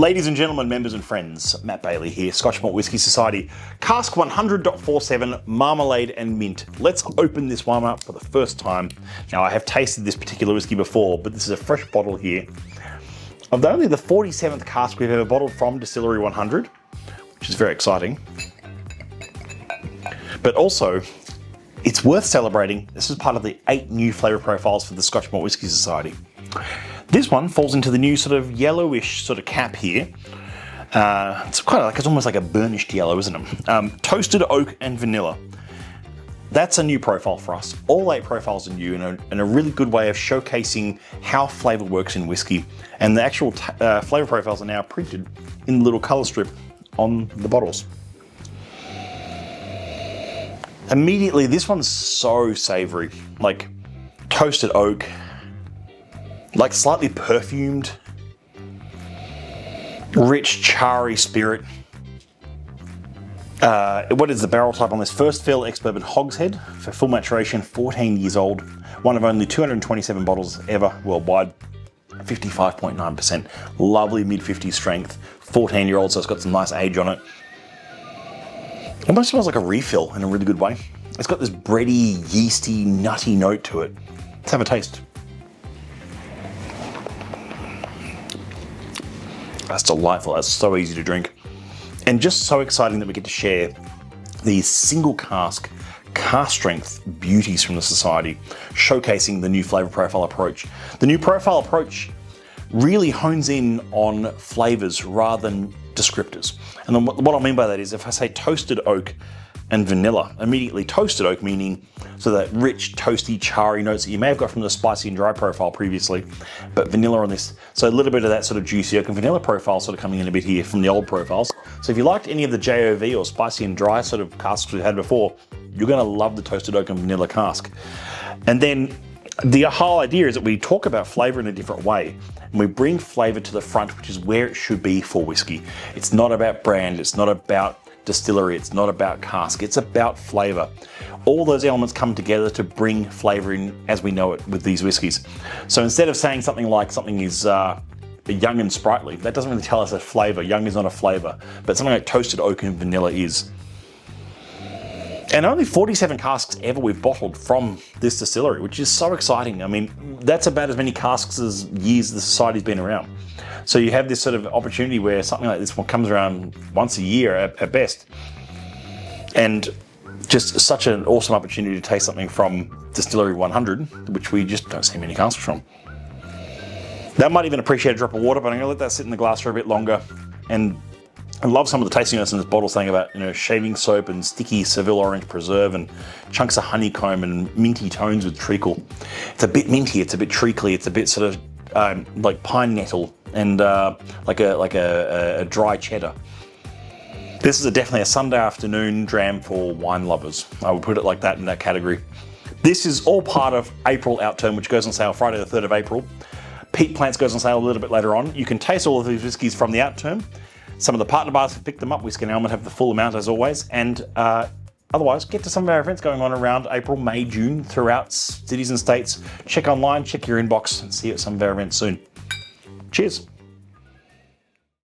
Ladies and gentlemen, members and friends, Matt Bailey here, Scotch Malt Whisky Society, Cask 100.47 Marmalade and Mint. Let's open this one up for the first time. Now, I have tasted this particular whisky before, but this is a fresh bottle here of only the 47th cask we've ever bottled from Distillery 100, which is very exciting. But also, it's worth celebrating. This is part of the 8 new flavour profiles for the Scotch Malt Whisky Society. This one falls into the new sort of yellowish sort of cap here. It's quite like, it's almost like a burnished yellow, isn't it? Toasted oak and vanilla. That's a new profile for us. All 8 profiles are new and a really good way of showcasing how flavour works in whisky. And the actual flavour profiles are now printed in the little colour strip on the bottles. Immediately, this one's so savoury, like toasted oak, like slightly perfumed, rich, charry spirit. What is the barrel type on this? First fill ex-bourbon hogshead for full maturation, 14 years old. One of only 227 bottles ever worldwide. 55.9%. Lovely mid-50s strength. 14-year-old, so it's got some nice age on it. It almost smells like a refill in a really good way. It's got this bready, yeasty, nutty note to it. Let's have a taste. That's delightful. That's so easy to drink. And just so exciting that we get to share these single cask strength beauties from the Society, showcasing the new flavour profile approach. The new profile approach really hones in on flavours rather than descriptors. And then what I mean by that is if I say toasted oak and vanilla, immediately toasted oak meaning so that rich, toasty, charry notes that you may have got from the spicy and dry profile previously, but vanilla on this. So a little bit of that sort of juicy oak and vanilla profile sort of coming in a bit here from the old profiles. So if you liked any of the JOV or spicy and dry sort of casks we had before, you're gonna love the toasted oak and vanilla cask. And then the whole idea is that we talk about flavour in a different way and we bring flavour to the front, which is where it should be for whisky. It's not about brand, it's not about distillery, it's not about cask, it's about flavour. All those elements come together to bring flavour in as we know it with these whiskies. So instead of saying something like something is young and sprightly, that doesn't really tell us a flavour. Young is not a flavour, but something like toasted oak and vanilla is. And only 47 casks ever we've bottled from this distillery, which is so exciting. I mean, that's about as many casks as years the Society's been around. So you have this sort of opportunity where something like this one comes around once a year at best. And just such an awesome opportunity to taste something from Distillery 100, which we just don't see many casks from. That might even appreciate a drop of water, but I'm gonna let that sit in the glass for a bit longer. And I love some of the tasting notes in this bottle saying about, you know, shaving soap and sticky Seville orange preserve and chunks of honeycomb and minty tones with treacle. It's a bit minty, it's a bit treacly, it's a bit sort of like pine nettle and like a dry cheddar. This is definitely a Sunday afternoon dram for wine lovers. I would put it like that in that category. This is all part of April Outturn, which goes on sale Friday the 3rd of April. Peat Plants goes on sale a little bit later on. You can taste all of these whiskies from the Outturn. Some of the partner bars have picked them up. Whisky and Almond have the full amount as always. And otherwise, get to some of our events going on around April, May, June throughout cities and states. Check online, check your inbox and see you at some of our events soon. Cheers.